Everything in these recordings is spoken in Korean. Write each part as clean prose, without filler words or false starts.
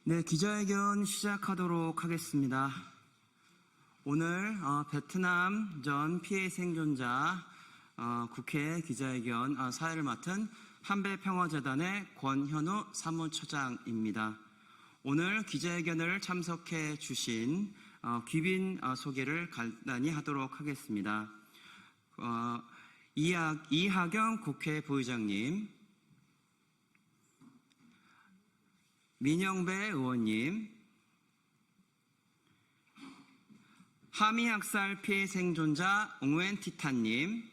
네, 기자회견 시작하도록 하겠습니다. 오늘 베트남 전 피해 생존자 국회 기자회견 사회를 맡은 한배평화재단의 권현우 사무처장입니다. 오늘 기자회견을 참석해 주신 귀빈 소개를 간단히 하도록 하겠습니다. 이하경 국회 부의장님, 민영배 의원님, 하미학살 피해 생존자 웅웬티타님,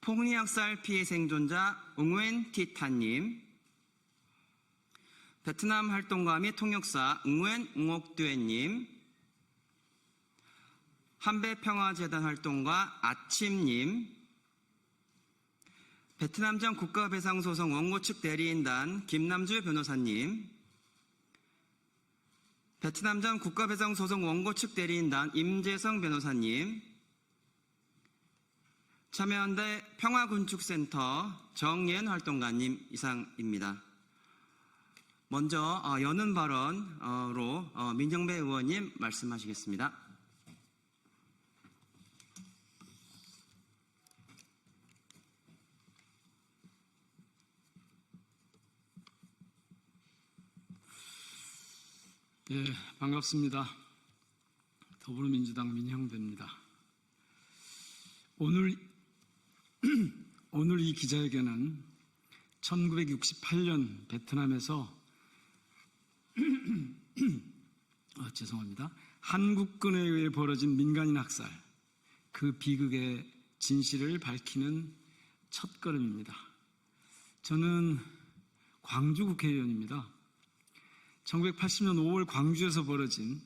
폭리학살 피해 생존자 웅웬티타님, 베트남 활동가 및 통역사 웅웬 웅옥듀에님, 한배평화재단 활동가 아침님, 베트남전 국가배상소송 원고 측 대리인단 김남주 변호사님, 베트남전 국가배상소송 원고 측 대리인단 임재성 변호사님, 참여연대 평화군축센터 정예은 활동가님 이상입니다. 먼저 여는 발언으로 민영배 의원님 말씀하시겠습니다. 예, 반갑습니다. 더불어민주당 민형배입니다. 오늘 이 기자회견은 1968년 베트남에서 한국군에 의해 벌어진 민간인 학살, 그 비극의 진실을 밝히는 첫걸음입니다. 저는 광주 국회의원입니다. 1980년 5월 광주에서 벌어진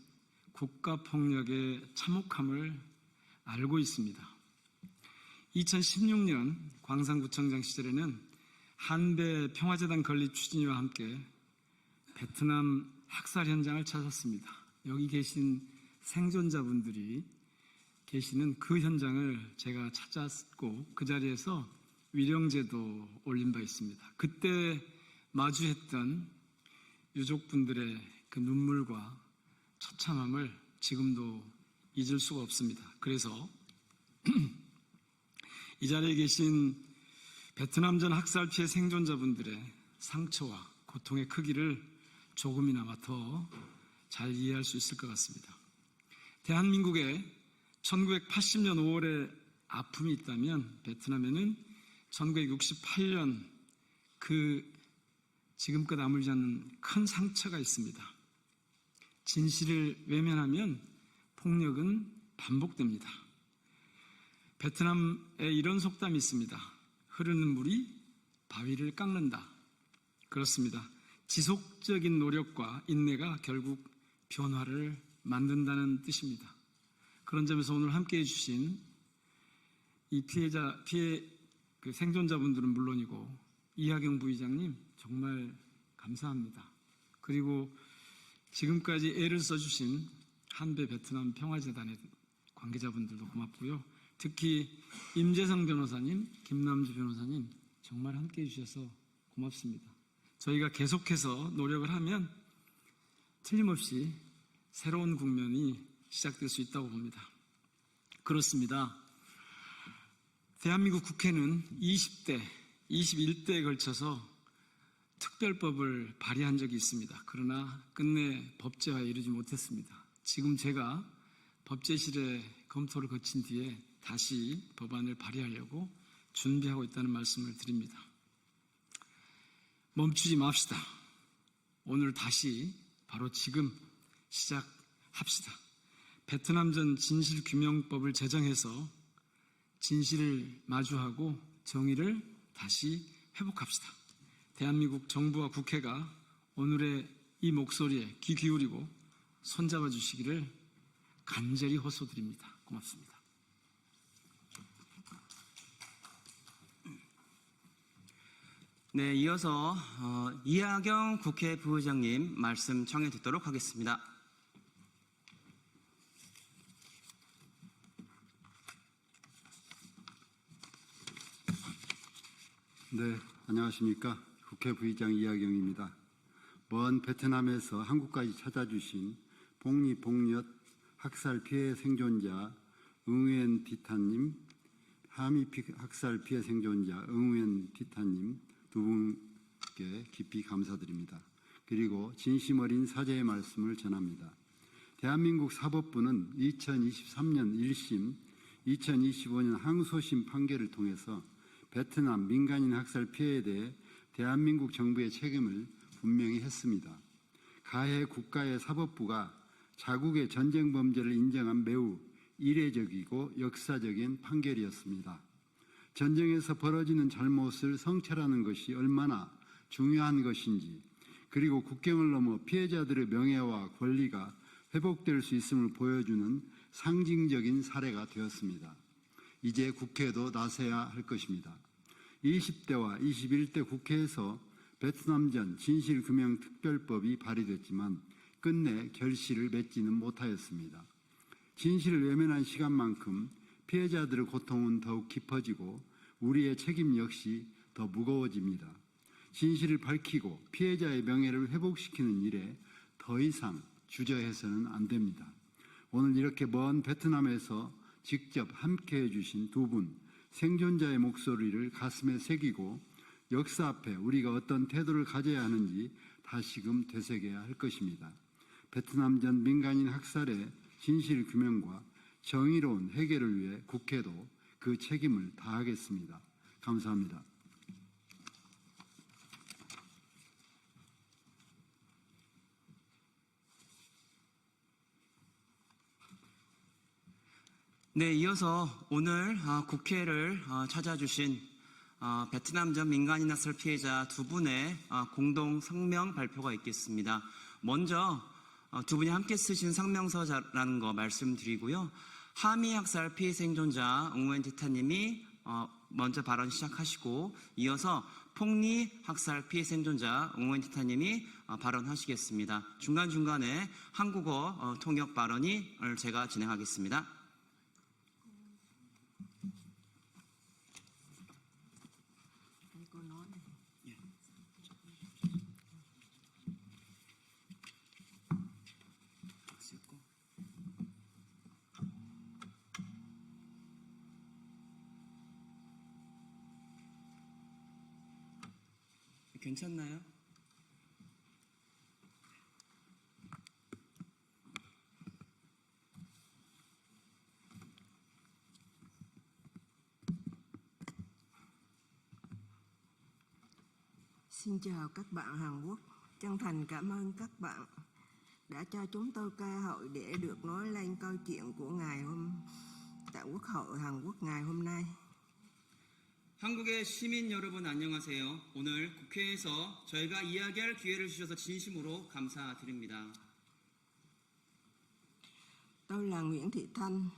국가폭력의 참혹함을 알고 있습니다. 2016년 광산구청장 시절에는 한배 평화재단 건립 추진위와 함께 베트남 학살 현장을 찾았습니다. 여기 계신 생존자분들이 계시는 그 현장을 제가 찾았고 그 자리에서 위령제도 올린 바 있습니다. 그때 마주했던 유족분들의 그 눈물과 처참함을 지금도 잊을 수가 없습니다. 그래서 이 자리에 계신 베트남전 학살 피해 생존자분들의 상처와 고통의 크기를 조금이나마 더 잘 이해할 수 있을 것 같습니다. 대한민국에 1980년 5월에 아픔이 있다면 베트남에는 1968년 그 지금껏 아물지 않는 큰 상처가 있습니다. 진실을 외면하면 폭력은 반복됩니다. 베트남에 이런 속담이 있습니다. 흐르는 물이 바위를 깎는다. 그렇습니다. 지속적인 노력과 인내가 결국 변화를 만든다는 뜻입니다. 그런 점에서 오늘 함께 해주신 이 피해 생존자분들은 물론이고 이하경 부의장님 정말 감사합니다. 그리고 지금까지 애를 써주신 한배 베트남 평화재단의 관계자분들도 고맙고요. 특히 임재성 변호사님, 김남주 변호사님 정말 함께 해주셔서 고맙습니다. 저희가 계속해서 노력을 하면 틀림없이 새로운 국면이 시작될 수 있다고 봅니다. 그렇습니다. 대한민국 국회는 20대, 21대에 걸쳐서 특별법을 발의한 적이 있습니다. 그러나 끝내 법제화에 이르지 못했습니다. 지금 제가 법제실에 검토를 거친 뒤에 다시 법안을 발의하려고 준비하고 있다는 말씀을 드립니다. 멈추지 맙시다. 오늘 다시 바로 지금 시작합시다. 베트남전 진실규명법을 제정해서 진실을 마주하고 정의를 다시 회복합시다. 대한민국 정부와 국회가 오늘의 이 목소리에 귀 기울이고 손잡아 주시기를 간절히 호소드립니다. 고맙습니다. 네, 이어서 이하경 국회 부의장님 말씀 청해 듣도록 하겠습니다. 네, 안녕하십니까. 국회 부의장 이하경입니다. 먼 베트남에서 한국까지 찾아주신 복리 복엿 학살 피해 생존자 응우엔 디타님, 하미 학살 피해 생존자 응우엔 디타님 두 분께 깊이 감사드립니다. 그리고 진심 어린 사죄의 말씀을 전합니다. 대한민국 사법부는 2023년 1심, 2025년 항소심 판결을 통해서 베트남 민간인 학살 피해에 대해 대한민국 정부의 책임을 분명히 했습니다. 가해 국가의 사법부가 자국의 전쟁 범죄를 인정한 매우 이례적이고 역사적인 판결이었습니다. 전쟁에서 벌어지는 잘못을 성찰하는 것이 얼마나 중요한 것인지, 그리고 국경을 넘어 피해자들의 명예와 권리가 회복될 수 있음을 보여주는 상징적인 사례가 되었습니다. 이제 국회도 나서야 할 것입니다. 20대와 21대 국회에서 베트남전 진실규명특별법이 발의됐지만 끝내 결실을 맺지는 못하였습니다. 진실을 외면한 시간만큼 피해자들의 고통은 더욱 깊어지고 우리의 책임 역시 더 무거워집니다. 진실을 밝히고 피해자의 명예를 회복시키는 일에 더 이상 주저해서는 안 됩니다. 오늘 이렇게 먼 베트남에서 직접 함께해 주신 두 분, 생존자의 목소리를 가슴에 새기고 역사 앞에 우리가 어떤 태도를 가져야 하는지 다시금 되새겨야 할 것입니다. 베트남전 민간인 학살의 진실 규명과 정의로운 해결을 위해 국회도 그 책임을 다하겠습니다. 감사합니다. 네, 이어서 오늘 국회를 찾아주신 베트남전 민간인 학살 피해자 두 분의 공동 성명 발표가 있겠습니다. 먼저 두 분이 함께 쓰신 성명서라는 거 말씀드리고요. 하미 학살 피해 생존자 응우엔 디타님이 먼저 발언 시작하시고 이어서 폭리 학살 피해 생존자 응우엔 디타님이 발언하시겠습니다. 중간중간에 한국어 통역 발언을 제가 진행하겠습니다. 괜찮나요? Xin chào các bạn Hàn Quốc. Chân thành cảm ơn các bạn đã cho chúng tôi cơ hội để được nói lên câu chuyện của ngày tại Quốc hội Hàn Quốc ngày hôm nay. 한국의 시민 여러분 안녕하세요. 오늘 국회에서 저희가 이야기할 기회를 주셔서 진심으로 감사드립니다. Tôi là Nguyễn Thị Thanh.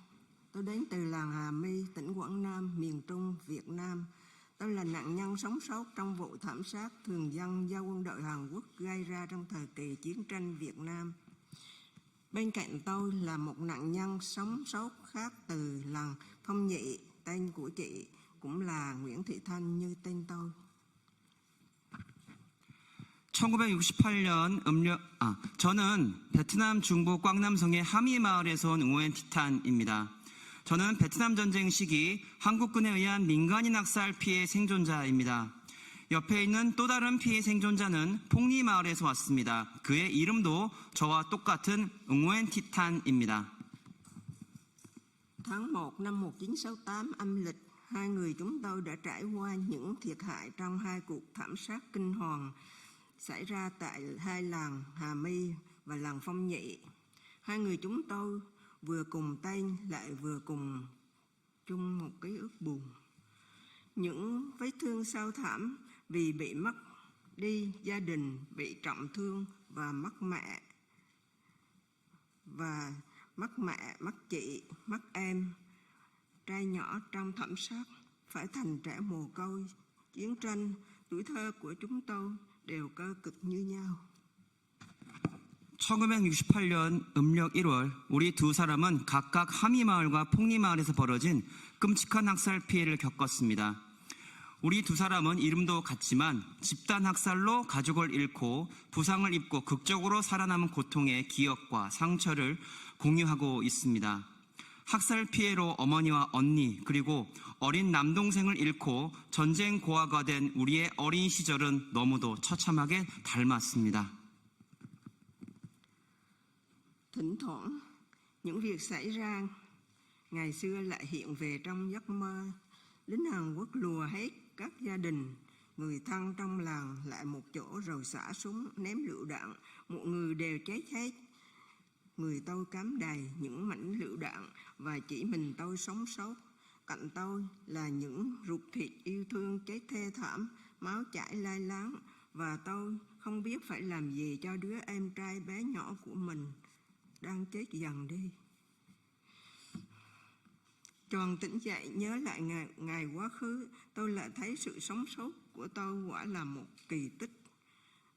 Tôi đến từ làng Hà My, tỉnh Quảng Nam, miền Trung, Việt Nam. Tôi là nạn nhân sống sót trong vụ thảm sát thường dân do quân đội Hàn Quốc gây ra trong thời kỳ chiến tranh Việt Nam. Bên cạnh tôi là một nạn nhân sống sót khác từ làng Phong Nhị, tên của chị cũng là Nguyễn Thị Thanh như tên tôi. 1968년 저는 베트남 중부 꽝남성의 하미 마을에서 온 응우엔 티탄입니다. 저는 베트남 전쟁 시기 한국군에 의한 민간인 학살 피해 생존자입니다. 옆에 있는 또 다른 피해 생존자는 폭리 마을에서 왔습니다. 그의 이름도 저와 똑같은 응우엔 티탄입니다. Tháng 1 năm 1968 âm lịch, hai người chúng tôi đã trải qua những thiệt hại trong hai cuộc thảm sát kinh hoàng xảy ra tại hai làng Hà My và làng Phong Nhị. Hai người chúng tôi vừa cùng tên lại vừa cùng chung một ký ức buồn. Những vết thương sâu thẳm vì bị mất đi gia đình, bị trọng thương và mất mẹ, mất chị, mất em. Trai nhỏ trong thảm sát phải thành trẻ mồ côi. Chiến tranh, tuổi thơ của chúng tôi đều cơ cực như nhau. 1968년 음력 1월 우리 두 사람은 각각 하미 마을과 폭리 마을에서 벌어진 끔찍한 학살 피해를 겪었습니다. 우리 두 사람은 이름도 같지만 집단 학살로 가족을 잃고 부상을 입고 극적으로 살아남은 고통의 기억과 상처를 공유하고 있습니다. 학살 피해로 어머니와 언니 그리고 어린 남동생을 잃고 전쟁 고아가 된 우리의 어린 시절은 너무도 처참하게 닮았습니다. Thỉnh thoảng, những việc xảy ra ngày xưa lại hiện về trong giấc mơ. Lính Hàn Quốc lùa hết các gia đình, người thân trong làng lại một chỗ rồi xả súng, ném lựu đạn. Mọi người đều chết hết. Người tôi cắm đầy những mảnh lựu đạn và chỉ mình tôi sống sót. Cạnh tôi là những ruột thịt yêu thương chết thê thảm, máu chảy lai láng. Và tôi không biết phải làm gì cho đứa em trai bé nhỏ của mình đang chết dần đi. Tròn tỉnh dậy nhớ lại ngày quá khứ, tôi lại thấy sự sống sót của tôi quả là một kỳ tích.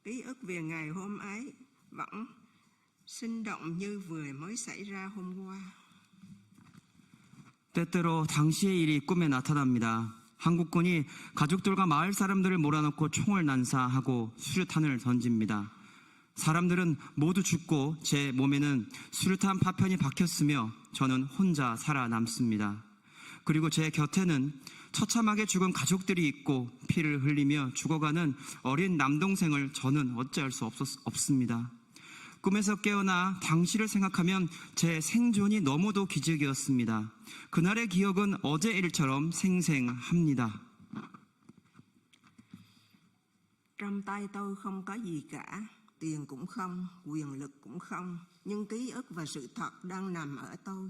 Ký ức về ngày hôm ấy vẫn sinh động như vừa mới xảy ra hôm qua. 때때로 당시의 일이 꿈에 나타납니다. 한국군이 가족들과 마을 사람들을 몰아넣고 총을 난사하고 수류탄을 던집니다. 사람들은 모두 죽고 제 몸에는 수류탄 파편이 박혔으며 저는 혼자 살아남습니다. 그리고 제 곁에는 처참하게 죽은 가족들이 있고 피를 흘리며 죽어가는 어린 남동생을 저는 어찌할 수 없습니다. 꿈에서 깨어나 당시를 생각하면 제 생존이 너무도 기적이었습니다. 그날의 기억은 어제 일처럼 생생합니다. Trong tay tôi không có gì cả, tiền cũng không, quyền lực cũng không, nhưng ký ức và sự thật đang nằm ở tôi.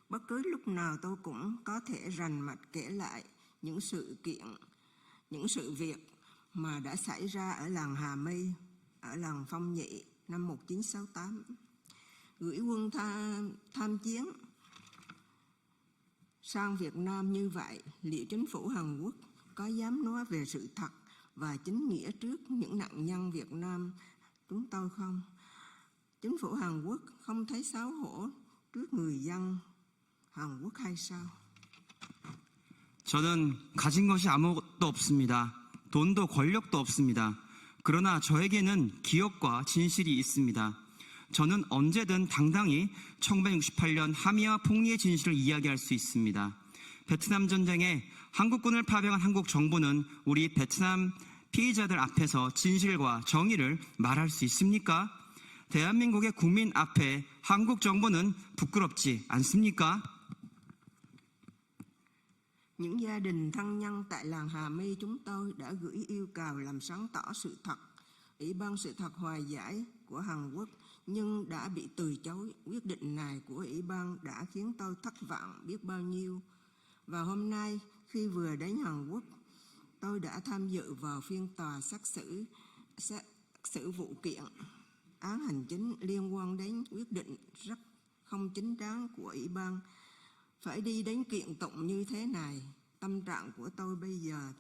Bất cứ lúc nào tôi cũng có thể rành mạch kể lại những sự kiện, những sự việc mà đã xảy ra ở làng Hà My, ở làng Phong Nhị năm 1968. Gửi quân tham chiến sang Việt Nam như vậy, liệu chính phủ Hàn Quốc có dám nói về sự thật và chính nghĩa trước những nạn nhân Việt Nam chúng tôi không? Chính phủ Hàn Quốc không thấy xấu hổ trước người dân Hàn Quốc hay sao? 저는 가진 것이 아무것도 없습니다. 돈도 권력도 없습니다. 그러나 저에게는 기억과 진실이 있습니다. 저는 언제든 당당히 1968년 하미와 폭리의 진실을 이야기할 수 있습니다. 베트남 전쟁에 한국군을 파병한 한국 정부는 우리 베트남 피해자들 앞에서 진실과 정의를 말할 수 있습니까? 대한민국의 국민 앞에 한국 정부는 부끄럽지 않습니까? Những gia đình thân nhân tại làng Hà My chúng tôi đã gửi yêu cầu làm sáng tỏ sự thật. Ủy ban sự thật hòa giải của Hàn Quốc nhưng đã bị từ chối. Quyết định này của Ủy ban đã khiến tôi thất vọng biết bao nhiêu. Và hôm nay khi vừa đến Hàn Quốc, tôi đã tham dự vào phiên tòa xét xử vụ kiện án hành chính liên quan đến quyết định rất không chính đáng của Ủy ban. Phải đi đến kiện tụng như thế này, tâm trạng của tôi bây giờ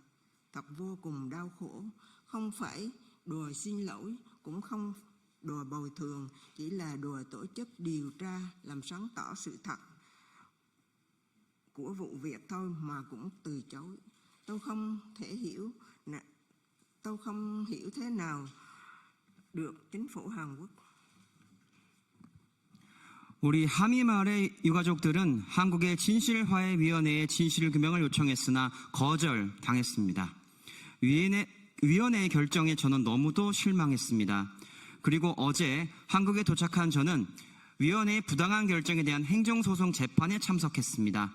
thật vô cùng đau khổ. Không phải đòi xin lỗi, cũng không đòi bồi thường, chỉ là đòi tổ chức điều tra làm sáng tỏ sự thật của vụ việc thôi mà cũng từ chối. Tôi không hiểu thế nào được chính phủ Hàn Quốc. 우리 하미마을의 유가족들은 한국의 진실화해위원회에 진실규명을 요청했으나 거절당했습니다. 위원회의 결정에 저는 너무도 실망했습니다. 그리고 어제 한국에 도착한 저는 위원회의 부당한 결정에 대한 행정소송 재판에 참석했습니다.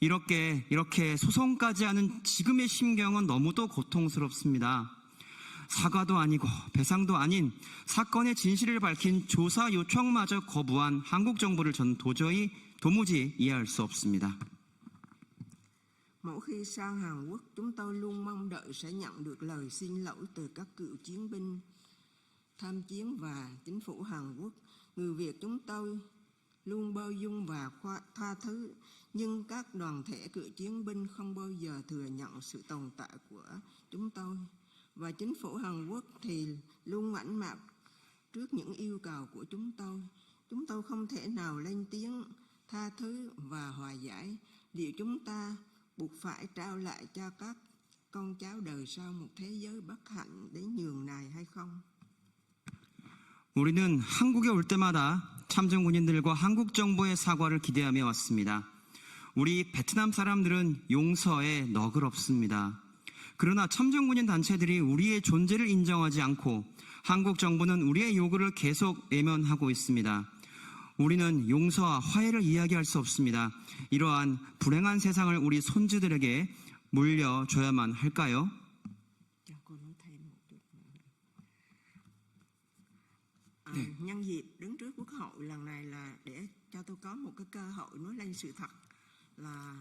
이렇게 소송까지 하는 지금의 심경은 너무도 고통스럽습니다. 사과도 아니고 배상도 아닌 사건의 진실을 밝힌 조사 요청마저 거부한 한국 정부를 저는 도무지 이해할 수 없습니다. Mỗi khi sang Hàn Quốc, chúng tôi luôn mong đợi sẽ nhận được lời xin lỗi từ các cựu chiến binh tham chiến và chính phủ Hàn Quốc. Người Việt chúng tôi luôn bao dung và tha thứ, nhưng các đoàn thể cựu chiến binh không bao giờ thừa nhận sự tồn tại của chúng tôi. Và chính phủ Hàn Quốc thì luôn ngoảnh mặt trước những yêu cầu của chúng tôi. Chúng tôi không thể nào lên tiếng tha thứ và hòa giải. Liệu chúng ta buộc phải trao lại cho các con cháu đời sau một thế giới bất hạnh đến nhường này hay không? 우리는 한국에 올 때마다 참전 군인들과 한국 정부의 사과를 기대하며 왔습니다. 우리 베트남 사람들은 용서에 너그럽습니다. 그러나 참전군인 단체들이 우리의 존재를 인정하지 않고 한국 정부는 우리의 요구를 계속 외면하고 있습니다. 우리는 용서와 화해를 이야기할 수 없습니다. 이러한 불행한 세상을 우리 손주들에게 물려줘야만 할까요? Cho cô nói thêm một chút nữa. Nhân dịp đứng trước Quốc hội lần này là để cho tôi có một cái cơ hội nói lên sự thật là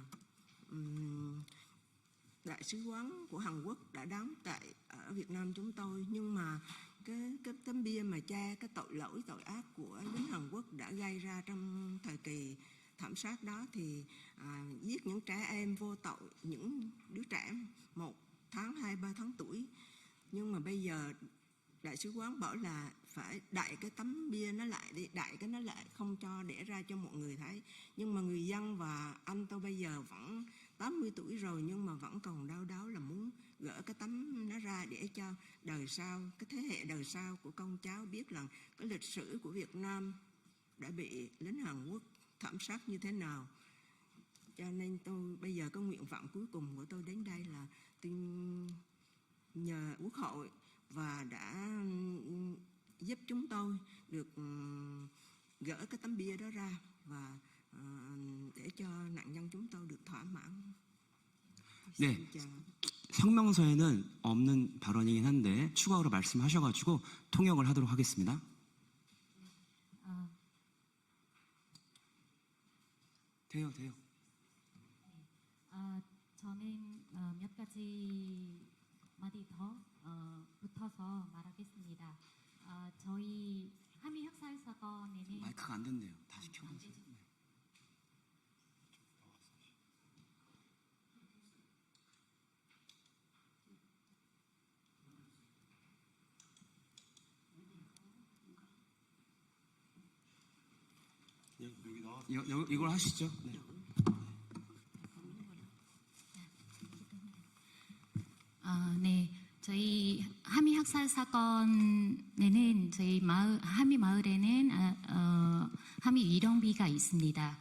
Đại sứ quán của Hàn Quốc đã đóng tại ở Việt Nam chúng tôi, nhưng mà cái tấm bia mà che cái tội lỗi tội ác của lính Hàn Quốc đã gây ra trong thời kỳ thảm sát đó thì giết những trẻ em vô tội, những đứa trẻ 1 tháng, 2, 3 tháng tuổi. Nhưng mà bây giờ đại sứ quán bảo là phải đậy cái tấm bia nó lại đi, đậy cái nó lại, không cho để ra cho mọi người thấy. Nhưng mà người dân và anh tôi bây giờ vẫn 80 tuổi rồi nhưng mà vẫn còn đau đáu là muốn gỡ cái tấm nó ra để cho đời sau, cái thế hệ đời sau của con cháu biết là cái lịch sử của Việt Nam đã bị lính Hàn Quốc thảm sát như thế nào. Cho nên tôi bây giờ cái nguyện vọng cuối cùng của tôi đến đây là tôi nhờ Quốc hội và đã giúp chúng tôi được gỡ cái tấm bia đó ra và để cho nạn nhân chúng tôi được thỏa mãn. 네, 성명서에는 없는 발언이긴 한데 추가로 말씀하셔가지고 통역을 하도록 하겠습니다. 돼요. 저는 몇 가지 마디 더 붙어서 말하겠습니다. 저희 한미 학살 사건에는 마이크가 안 된대요. 다시 켜보세요. 이걸 하시죠. 네. 네, 저희 한미 학살 사건에는 저희 한미 마을에는 한미 위령비가 있습니다.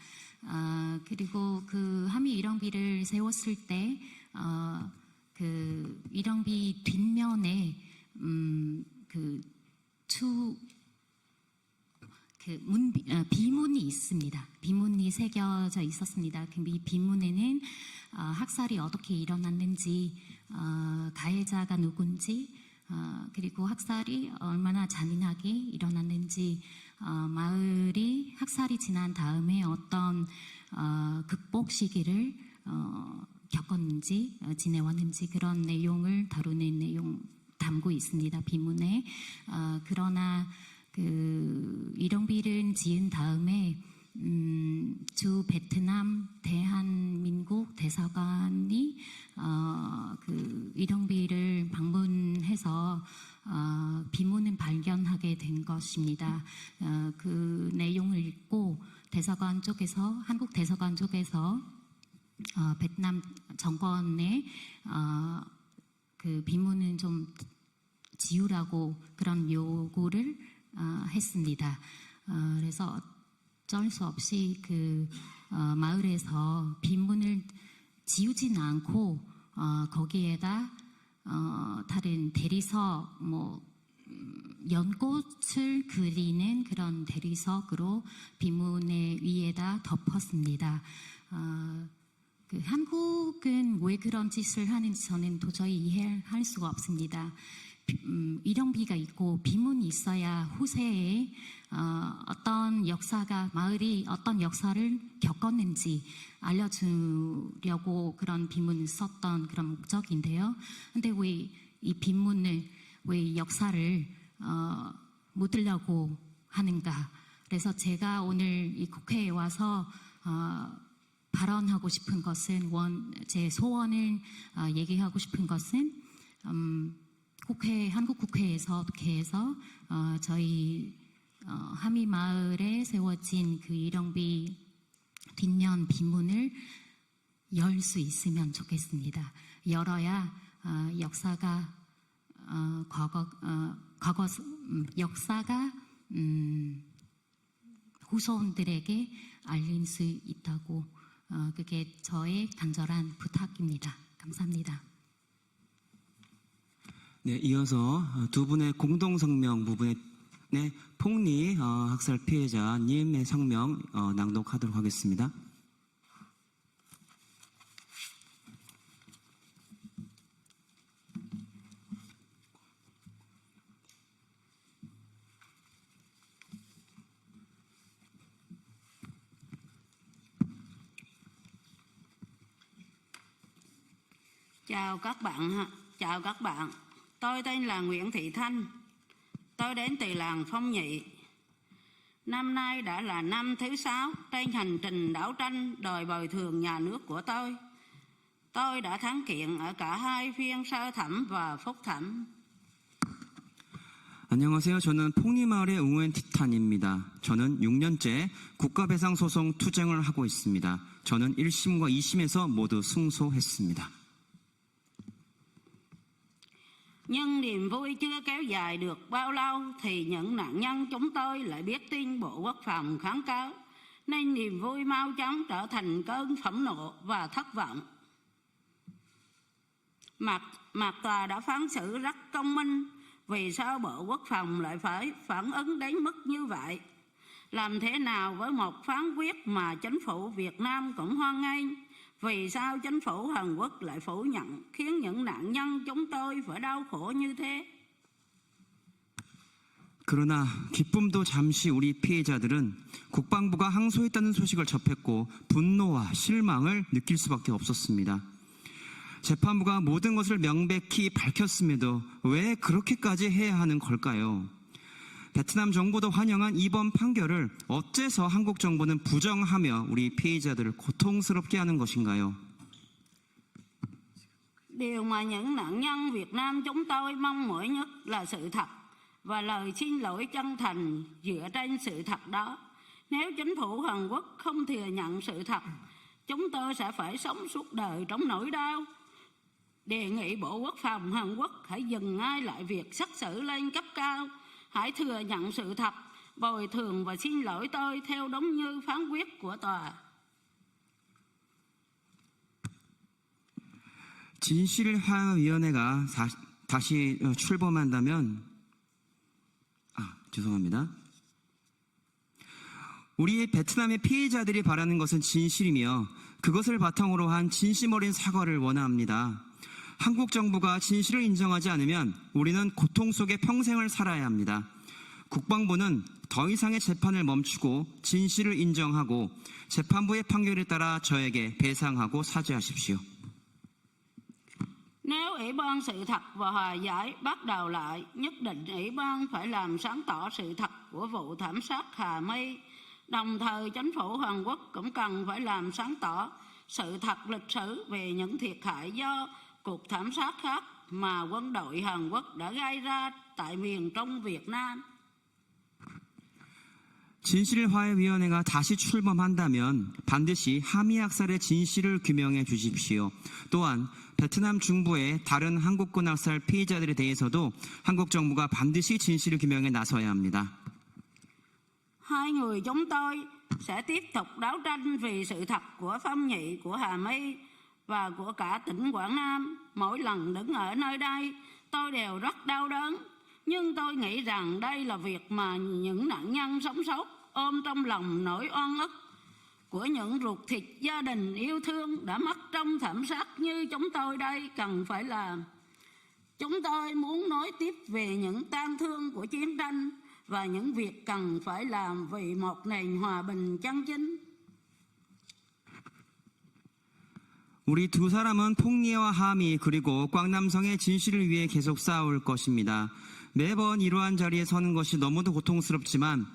그리고 그 한미 위령비를 세웠을 때 그 위령비 뒷면에 비문이 있습니다. 비문이 새겨져 있었습니다. 이 비문에는 학살이 어떻게 일어났는지, 가해자가 누군지, 그리고 학살이 얼마나 잔인하게 일어났는지, 마을이 학살이 지난 다음에 어떤 극복 시기를 겪었는지, 지내왔는지 그런 내용을 다루는 내용 담고 있습니다. 비문에. 그러나 그 위령비를 지은 다음에 주 베트남 대한민국 대사관이 그 위령비를 방문해서 비문을 발견하게 된 것입니다. 그 내용을 읽고 대사관 쪽에서, 한국 대사관 쪽에서 베트남 정권에 그 비문은 좀 지우라고 그런 요구를 했습니다. 그래서 어쩔 수 없이 그 마을에서 빈문을 지우지는 않고 거기에다 다른 대리석, 연꽃을 그리는 그런 대리석으로 빈문의 위에다 덮었습니다. 그 한국은 왜 그런 짓을 하는지 저는 도저히 이해할 수가 없습니다. 위령비가 있고 비문이 있어야 후세에 어떤 역사가, 마을이 어떤 역사를 겪었는지 알려주려고 그런 비문을 썼던 그런 목적인데요. 근데 왜 이 비문을, 왜 역사를 묻으려고 하는가. 그래서 제가 오늘 이 국회에 와서 발언하고 싶은 것은, 제 소원을 얘기하고 싶은 것은 한국 국회에서 어떻게 해서 저희 한미 마을에 세워진 그 위령비 뒷면 비문을 열 수 있으면 좋겠습니다. 열어야 역사가 후손들에게 알릴 수 있다고 그게 저의 간절한 부탁입니다. 감사합니다. 네, 이어서 두 분의 공동 성명 부분에 폭리 학살 피해자님의 성명 낭독하도록 하겠습니다. Chào các bạn. Tôi tên là Nguyễn Thị Thanh. Tôi đến từ làng Phong Nhị. Năm nay đã là năm thứ 6 trên hành trình đấu tranh đòi bồi thường nhà nước của tôi. Tôi đã thắng kiện ở cả hai phiên sơ thẩm và phúc thẩm. 안녕하세요. 저는 폭리마을의 웅웬 티탄입니다. 저는 6년째 국가배상소송 투쟁을 하고 있습니다. 저는 1심과 2심에서 모두 승소했습니다. Nhưng niềm vui chưa kéo dài được bao lâu thì những nạn nhân chúng tôi lại biết tin Bộ Quốc phòng kháng cáo, nên niềm vui mau chóng trở thành cơn phẫn nộ và thất vọng. Mặt tòa đã phán xử rất công minh, vì sao Bộ Quốc phòng lại phải phản ứng đến mức như vậy? Làm thế nào với một phán quyết mà chính phủ Việt Nam cũng hoan nghênh? Vì sao chính phủ Hàn Quốc lại phủ nhận, khiến những nạn nhân chúng tôi phải đau khổ như thế? 그러나 기쁨도 잠시 우리 피해자들은 국방부가 항소했다는 소식을 접했고 분노와 실망을 느낄 수밖에 없었습니다. 재판부가 모든 것을 명백히 밝혔음에도 왜 그렇게까지 해야 하는 걸까요? 베트남 정부도 환영한 이번 판결을 어째서 한국 정부는 부정하며 우리 피해자들을 고통스럽게 하는 것인가요? Điều mà những nạn nhân Việt Nam chúng tôi mong mỏi nhất là sự thật và lời xin lỗi chân thành dựa trên sự thật đó. Nếu chính phủ Hàn Quốc không thừa nhận sự thật, chúng tôi sẽ phải sống suốt đời trong nỗi đau. Đề nghị Bộ Quốc phòng Hàn Quốc hãy dừng ngay lại việc xét xử lên cấp cao. Hãy thừa nhận sự thật, bồi thường và xin lỗi tôi theo đúng như phán quyết của tòa. 진실화위원회가 다시 출범한다면 죄송합니다. 우리 베트남의 피해자들이 바라는 것은 진실이며 그것을 바탕으로 한 진심 어린 사과를 원합니다. 한국 정부가 진실을 인정하지 않으면 우리는 고통 속에 평생을 살아야 합니다. 국방부는 더 이상의 재판을 멈추고 진실을 인정하고 재판부의 판결에 따라 저에게 배상하고 사죄하십시오. Nếu Ủy ban sự thật và hòa giải bắt đầu lại, nhất định Ủy ban phải làm sáng tỏ sự thật của vụ thảm sát Hà My. Đồng thời chính phủ Hàn Quốc cũng cần phải làm sáng tỏ sự thật lịch sử về những thiệt hại do cuộc thảm sát khác mà quân đội Hàn Quốc đã gây ra tại miền Trung Việt Nam. 진실화해위원회가 다시 출범한다면 반드시 하미 학살의 진실을 규명해 주십시오. 또한 베트남 중부의 다른 한국군 학살 피해자들에 대해서도 한국 정부가 반드시 진실을 규명해 나서야 합니다. Hai người chúng tôi sẽ tiếp tục đấu tranh vì sự thật của Phong Nhị, của Hà My và của cả tỉnh Quảng Nam. Mỗi lần đứng ở nơi đây, tôi đều rất đau đớn. Nhưng tôi nghĩ rằng đây là việc mà những nạn nhân sống sót ôm trong lòng nỗi oan ức của những ruột thịt gia đình yêu thương đã mất trong thảm sát như chúng tôi đây cần phải làm. Chúng tôi muốn nói tiếp về những tang thương của chiến tranh và những việc cần phải làm vì một nền hòa bình chân chính. 우리 두 사람은 폭리와 하미 그리고 꽝남성의 진실을 위해 계속 싸울 것입니다. 매번 이러한 자리에 서는 것이 너무도 고통스럽지만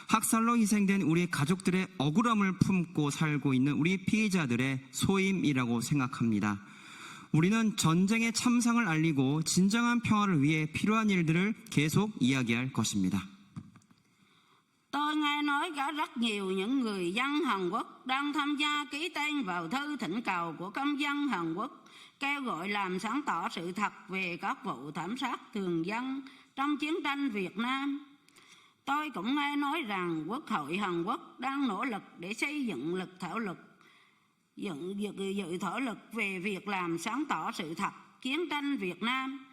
학살로 희생된 우리 가족들의 억울함을 품고 살고 있는 우리 피해자들의 소임이라고 생각합니다. 우리는 전쟁의 참상을 알리고 진정한 평화를 위해 필요한 일들을 계속 이야기할 것입니다. Tôi nghe nói có rất nhiều những người dân Hàn Quốc đang tham gia ký tên vào thư thỉnh cầu của công dân Hàn Quốc kêu gọi làm sáng tỏ sự thật về các vụ thảm sát thường dân trong chiến tranh Việt Nam. Tôi cũng nghe nói rằng Quốc hội Hàn Quốc đang nỗ lực để xây dựng dự thảo luật về việc làm sáng tỏ sự thật chiến tranh Việt Nam.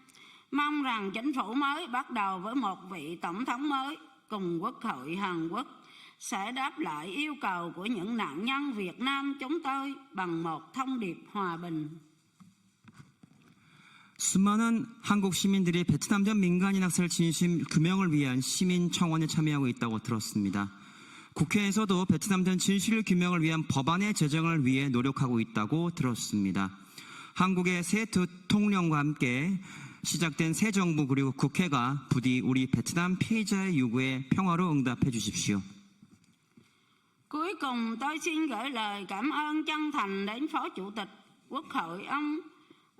Mong rằng chính phủ mới bắt đầu với một vị tổng thống mới cùng Quốc hội Hàn Quốc sẽ đáp lại yêu cầu của những nạn nhân Việt Nam chúng tôi bằng một thông điệp hòa bình. 수많은 한국 시민들이 베트남전 민간인 학살 진심 규명을 위한 시민 청원에 참여하고 있다고 들었습니다. 국회에서도 베트남전 진실 규명을 위한 법안의 제정을 위해 노력하고 있다고 들었습니다. 한국의 새 대통령과 함께 시작된 새 정부 그리고 국회가 부디 우리 베트남 피해자의 요구에 평화로 응답해 주십시오. Cuối cùng tôi xin gửi lời cảm ơn chân thành đến Phó Chủ tịch Quốc hội ông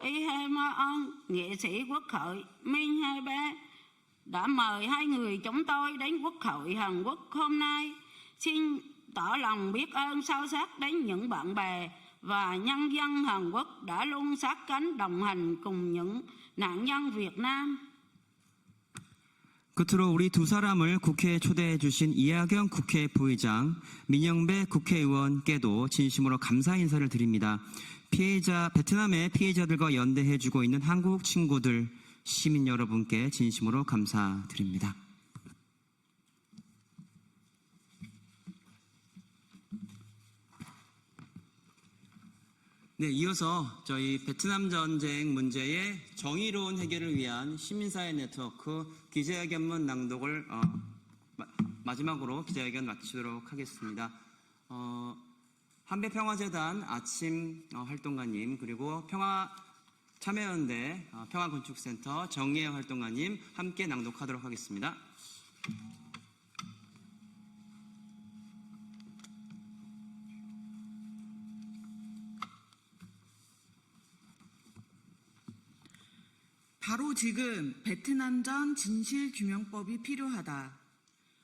Ihe Ma On, nghệ sĩ Quốc hội Min Hai Ba đã mời hai người chúng tôi đến Quốc hội Hàn Quốc hôm nay. Xin tỏ lòng biết ơn sâu sắc đến những bạn bè và nhân dân Hàn Quốc đã luôn sát cánh đồng hành cùng những nạn nhân Việt Nam. 끝으로 우리 두 사람을 국회에 초대해 주신 이하경 국회 부의장, 민영배 국회의원께도 진심으로 감사 인사를 드립니다. 베트남의 피해자들과 연대해 주고 있는 한국 친구들, 시민 여러분께 진심으로 감사드립니다. 네, 이어서 저희 베트남 전쟁 문제의 정의로운 해결을 위한 시민사회 네트워크 기자회견문 낭독을 마지막으로 기자회견 마치도록 하겠습니다. 한배평화재단 아침 활동가님 그리고 참여연대 평화건축센터 정예 활동가님 함께 낭독하도록 하겠습니다. 바로 지금 베트남전 진실규명법이 필요하다.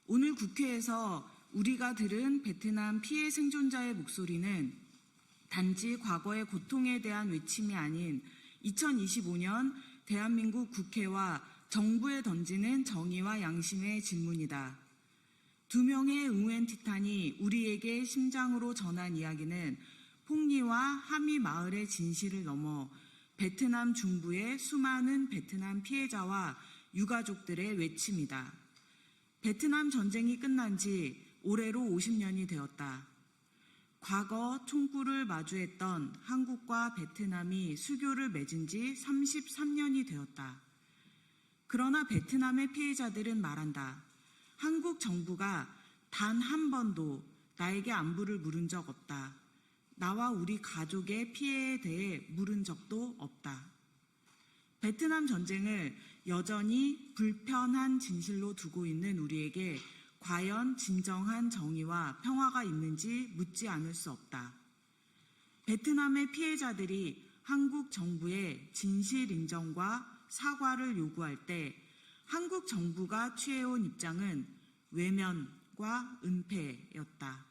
오늘 국회에서 우리가 들은 베트남 피해 생존자의 목소리는 단지 과거의 고통에 대한 외침이 아닌 2025년 대한민국 국회와 정부에 던지는 정의와 양심의 질문이다. 두 명의 응우엔 티탄이 우리에게 심장으로 전한 이야기는 폭리와 함이 마을의 진실을 넘어 베트남 중부의 수많은 베트남 피해자와 유가족들의 외침이다. 베트남 전쟁이 끝난 지 올해로 50년이 되었다. 과거 총구를 마주했던 한국과 베트남이 수교를 맺은 지 33년이 되었다. 그러나 베트남의 피해자들은 말한다. 한국 정부가 단 한 번도 나에게 안부를 물은 적 없다. 나와 우리 가족의 피해에 대해 물은 적도 없다. 베트남 전쟁을 여전히 불편한 진실로 두고 있는 우리에게 과연 진정한 정의와 평화가 있는지 묻지 않을 수 없다. 베트남의 피해자들이 한국 정부의 진실 인정과 사과를 요구할 때 한국 정부가 취해온 입장은 외면과 은폐였다.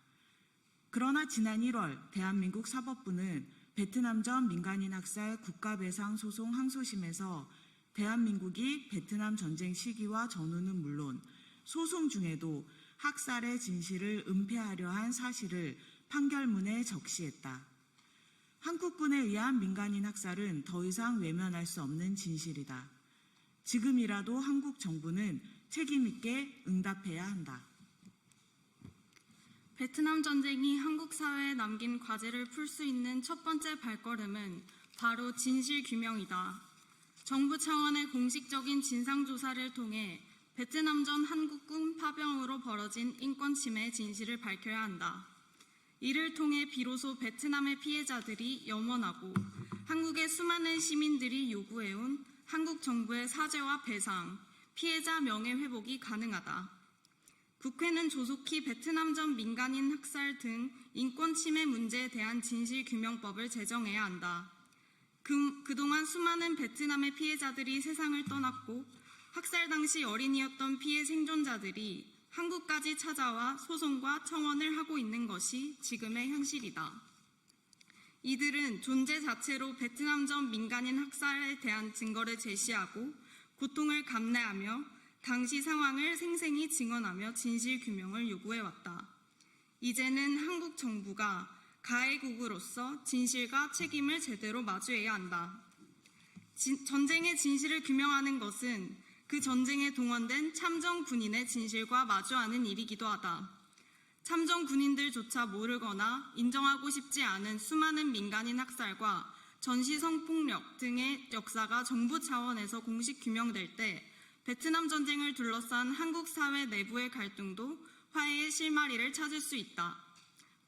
그러나 지난 1월 대한민국 사법부는 베트남전 민간인 학살 국가배상 소송 항소심에서 대한민국이 베트남 전쟁 시기와 전후는 물론 소송 중에도 학살의 진실을 은폐하려 한 사실을 판결문에 적시했다. 한국군에 의한 민간인 학살은 더 이상 외면할 수 없는 진실이다. 지금이라도 한국 정부는 책임 있게 응답해야 한다. 베트남 전쟁이 한국 사회에 남긴 과제를 풀 수 있는 첫 번째 발걸음은 바로 진실 규명이다. 정부 차원의 공식적인 진상조사를 통해 베트남전 한국군 파병으로 벌어진 인권 침해 진실을 밝혀야 한다. 이를 통해 비로소 베트남의 피해자들이 염원하고 한국의 수많은 시민들이 요구해온 한국 정부의 사죄와 배상, 피해자 명예회복이 가능하다. 국회는 조속히 베트남전 민간인 학살 등 인권 침해 문제에 대한 진실규명법을 제정해야 한다. 그동안 수많은 베트남의 피해자들이 세상을 떠났고 학살 당시 어린이였던 피해 생존자들이 한국까지 찾아와 소송과 청원을 하고 있는 것이 지금의 현실이다. 이들은 존재 자체로 베트남전 민간인 학살에 대한 증거를 제시하고 고통을 감내하며 당시 상황을 생생히 증언하며 진실 규명을 요구해왔다. 이제는 한국 정부가 가해국으로서 진실과 책임을 제대로 마주해야 한다. 전쟁의 진실을 규명하는 것은 그 전쟁에 동원된 참전 군인의 진실과 마주하는 일이기도 하다. 참전 군인들조차 모르거나 인정하고 싶지 않은 수많은 민간인 학살과 전시 성폭력 등의 역사가 정부 차원에서 공식 규명될 때 베트남 전쟁을 둘러싼 한국 사회 내부의 갈등도 화해의 실마리를 찾을 수 있다.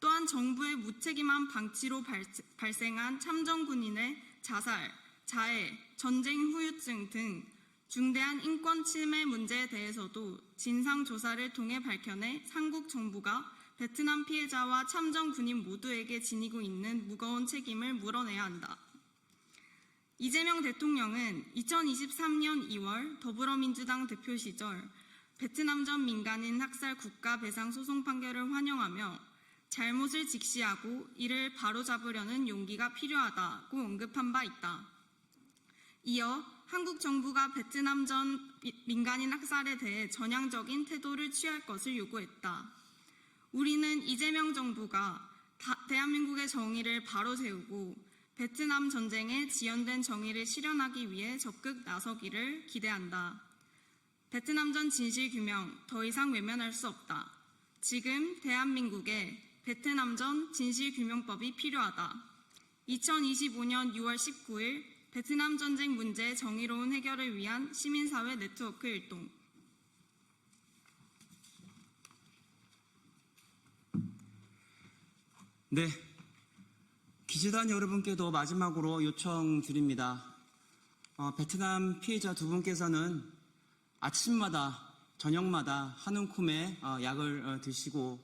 또한 정부의 무책임한 방치로 발생한 참전 군인의 자살, 자해, 전쟁 후유증 등 중대한 인권 침해 문제에 대해서도 진상조사를 통해 밝혀내 한국 정부가 베트남 피해자와 참전 군인 모두에게 지니고 있는 무거운 책임을 물어내야 한다. 이재명 대통령은 2023년 2월 더불어민주당 대표 시절 베트남전 민간인 학살 국가배상 소송 판결을 환영하며 잘못을 직시하고 이를 바로잡으려는 용기가 필요하다고 언급한 바 있다. 이어 한국 정부가 베트남전 민간인 학살에 대해 전향적인 태도를 취할 것을 요구했다. 우리는 이재명 정부가 대한민국의 정의를 바로 세우고 베트남 전쟁에 지연된 정의를 실현하기 위해 적극 나서기를 기대한다. 베트남전 진실 규명 더 이상 외면할 수 없다. 지금 대한민국에 베트남전 진실 규명법이 필요하다. 2025년 6월 19일 베트남 전쟁 문제의 정의로운 해결을 위한 시민사회 네트워크 일동. 네, 기재단 여러분께도 마지막으로 요청드립니다. 베트남 피해자 두 분께서는 아침마다 저녁마다 한 움큼의 약을 드시고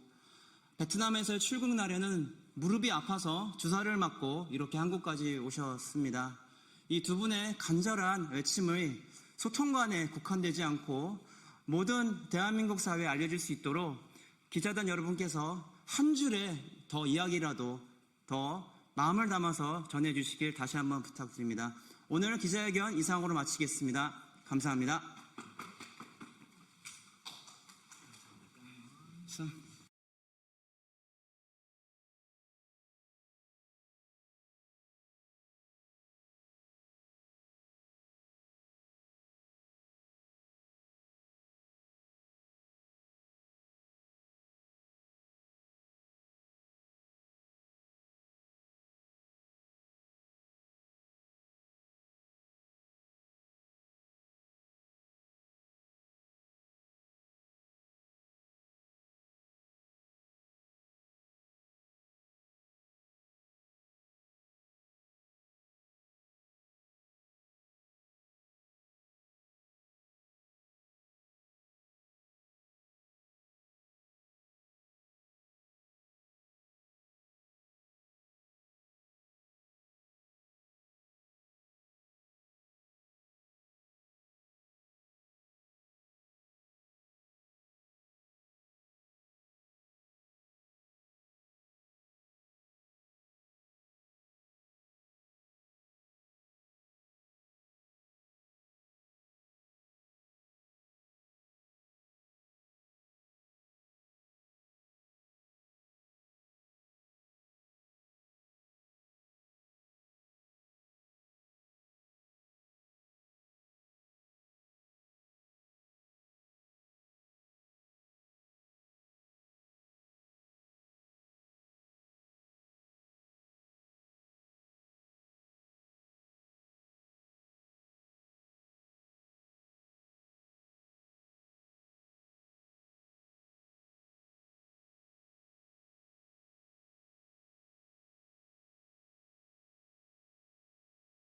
베트남에서의 출국 날에는 무릎이 아파서 주사를 맞고 이렇게 한국까지 오셨습니다. 이 두 분의 간절한 외침의 소통 간에 국한되지 않고 모든 대한민국 사회에 알려질 수 있도록 기자단 여러분께서 한 줄의 더 이야기라도 더 마음을 담아서 전해주시길 다시 한번 부탁드립니다. 오늘 기자회견 이상으로 마치겠습니다. 감사합니다.